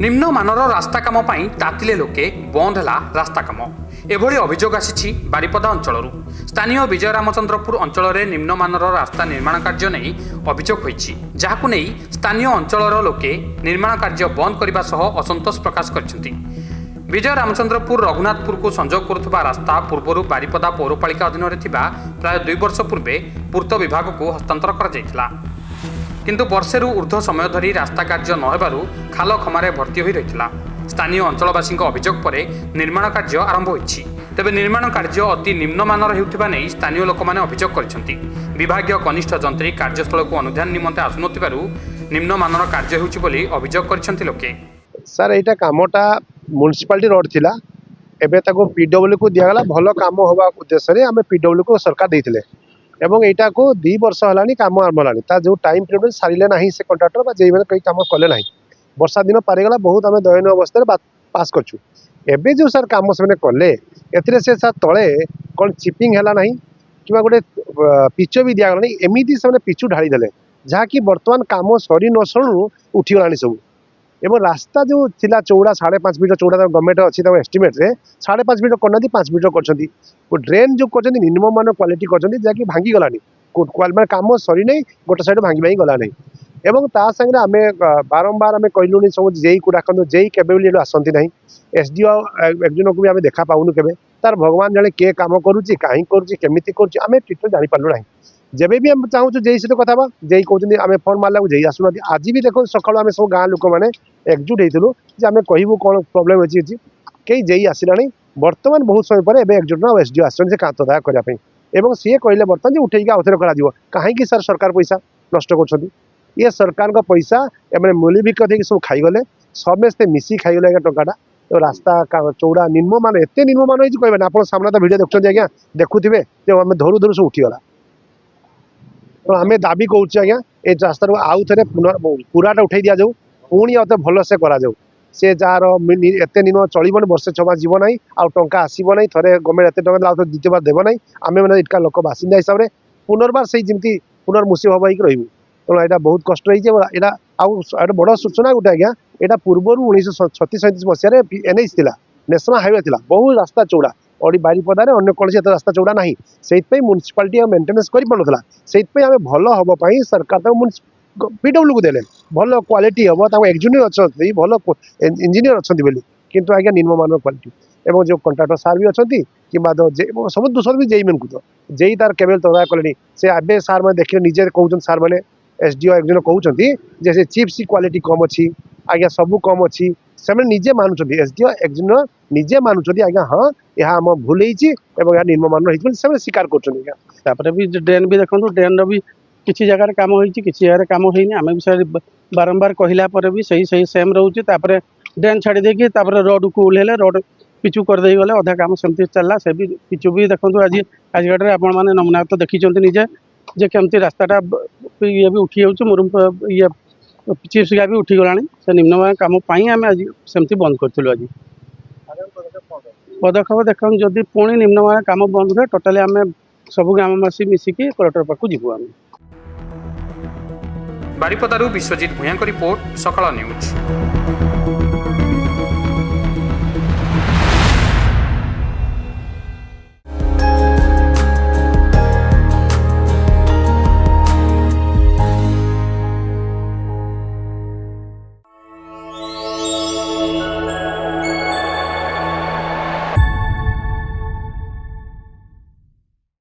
निम्नमानर रास्ता काम पाई तातिले लोके बंद है रास्ता काम एभली अभियोग आसी बारिपदा अंचल स्थानीय विजय रामचंद्रपुर अंचल में निम्नमानर रास्ता निर्माण कार्य नहीं अभियोग होईछि जहाकु नहीं स्थानीय अंचल लोके निर्माण कार्य बंद करने सह असंतोष प्रकाश करछन्ति। विजय रामचंद्रपुर रघुनाथपुर को संजोग करुवा रास्ता पूर्व बारिपदा पौरपालिका अधीन में प्राय 2 वर्ष पूर्वे पूर्त विभाग को हस्तांतर करा किंतु वर्षेरु ऊर्ध्व समय धरी रास्ता कार्य नहेबारु खाल खमारे भर्ती होई रहितला। स्थानीय अंचलवासी अभियोग पर निर्माण कार्य आरंभ होईछि। तेबे निर्माण कार्य अति निम्नमानर हेउथिबा नै स्थानीय लोक माने अभियोग करिसेंति। विभागीय कनिष्ठ जंत्री कार्यस्थल को अनुध्यान निमंते आसुनथिबारु निम्नमानर कार्य हेउछि बोली अभियोग करिसेंति लोके। सर एटा कामटा म्युनिसिपालिटी रोड थिला एबे ताको पीडब्ल्यू को दियागला भलो काम होबा उद्देश्य रे हमें पीडब्ल्यू को सरकार देथिले एवं एटा को 2 वर्ष हलानी काम आरंभ हलानी ता जो टाइम पीरियड सारिले नाही से कॉन्ट्रैक्टर बा जेई बेले कई काम कले नाही वर्षा दिन पारि गला बहुत हमें दयनीय अवस्था रे पास करछु। एबे जो सर काम से कले एतरे से सर तळे कोन चिपिंग हला नाही किबा गोटे पिचो भी दिया नहीं एमिति से पिचु ढाली देले जहा कि वर्तमान काम सरी न सरू उठी गलानी सब एवं रास्ता जो थिला चौड़ा 5.5 मीटर चौड़ा गवर्नमेंट अच्छी एस्टिमेट रे 5.5 मीटर करना 5 मीटर करछंती ड्रेन जो करछंती निम्न मान क्वालिटी करछंती जाकि भांगी गलानी माने काम सरी नहीं गोटे साइड भांगी भांगी गला नहीं एवं ता संगे आमे बारंबार आमे कहलुनी सब जेई को डाकन जेई केबे भी आसंती नहीं एसडीओ एकजन को भी आमे देखा पाउनु केबे तार भगवान जाने के काम करूची काहे करूची केमिति करूची आमे ठीक जानि पालु नहीं जेबे भी हम चाहूँ जेई सहित कथा बा जेई कहते आम फोन मारला जेई आसुना आज भी देखो सकाल आम सब गाँ लोक मैंने एकजुट होइथिलु जे आमे कहबू कौन प्रॉब्लम अछि कई जेई आसिला नहीं वर्तमान बहुत समय पर एबे एकजुट ना एसडीओ आसन से कांत दया करिया पई एवं सी कहले वर्तमान जे उठेई आउथरे करा दियो काहे कि सर सरकार पैसा नष्ट करछथि ये सरकार का पैसा एमने मूल्य भी कथि सब खाई गले समस्ते मिसी खाई गले टंकाटा तो रास्ता चौड़ा निम्नमान एते निम्नमान होई कहबे ना आपण सामने तो वीडियो देखछन आज्ञा देखुथिबे जे हम धरु धरु से उठी गला तो आम दाबी कौच आज्ञा ये रास्ता आउ थे पूराटा उठे दि जाऊ पुणी अत भल से करा जाऊ से जार एत निम्न चलबन वर्षे 6 मास जीव ना आउ टंका आसब ना थे गवर्नमेंट एत टका द्वितीय बार देव ना आम मैंने इटका लोक बासिंदा हिसाब से पुनर्बार से जमी पुनर्मुसी हब हो रही तेणु यहाँ बहुत कष्ट होता आउ बड़ सूचना गोटे आज्ञा यहाँ पूर्व 1936-37 मसीह एनएच थी नेशनल हाईवे थी बहुत रास्ता चौड़ा और बारिपदार अन्य कौन रास्ता चौड़ा ना से म्युनिसिपालिटी मेन्टेनेंस करना से आम भल हम सरकार पीडब्ल्यू को देले भल क्वालिटी हम इंजीनियर अच्छा भल इंजीनियर अच्छा किंतु आज्ञा निम्नमान क्वालिटी एवं जो कंट्राक्टर सार भी अच्छा कि सब दूसर भी जेई मन को तो जेई तार केवल तदारक कले से आबे सार मैंने देखिए निजे कहते सार मैंने एसडीओ एकजन कहते जे चिप्स क्वालिटी कम अच्छी आज्ञा सब कम अच्छी से निजे मानुंट एसडीओ एकजन निजे मानुंट आज्ञा हाँ यह आम भूल होगा निम्नमान रही स्वीकार कर भी ड्रेन भी देखो ड्रेन भी किसी जगह काम होती किसी जगह काम होनी आम भी बारंबार कहला भी सही सही सेम रोचे ड्रेन छाड़ी देकी रोड को ओल्हेले रोड पिचु करदे गले अधा काम सेमती चलला से भी पिचु भी देखो आज आजकल आपण मैंने नमूना तो देखी निजे जे केमती रास्ताटा ये भी उठी जाऊँ मुरुम ये चिप्स का भी उठी गला से निम्नमान काम आम आज सेमती बंद करूँ आज पदक्षेप देखो जदि पुणी निम्नमान काम बंद हुए टोटाली आम सब ग्रामवासी मिसिकी कलेक्टर पाखु जीवु आम। बारिपदारू विश्वजित भूयां रिपोर्ट सकाळ न्यूज।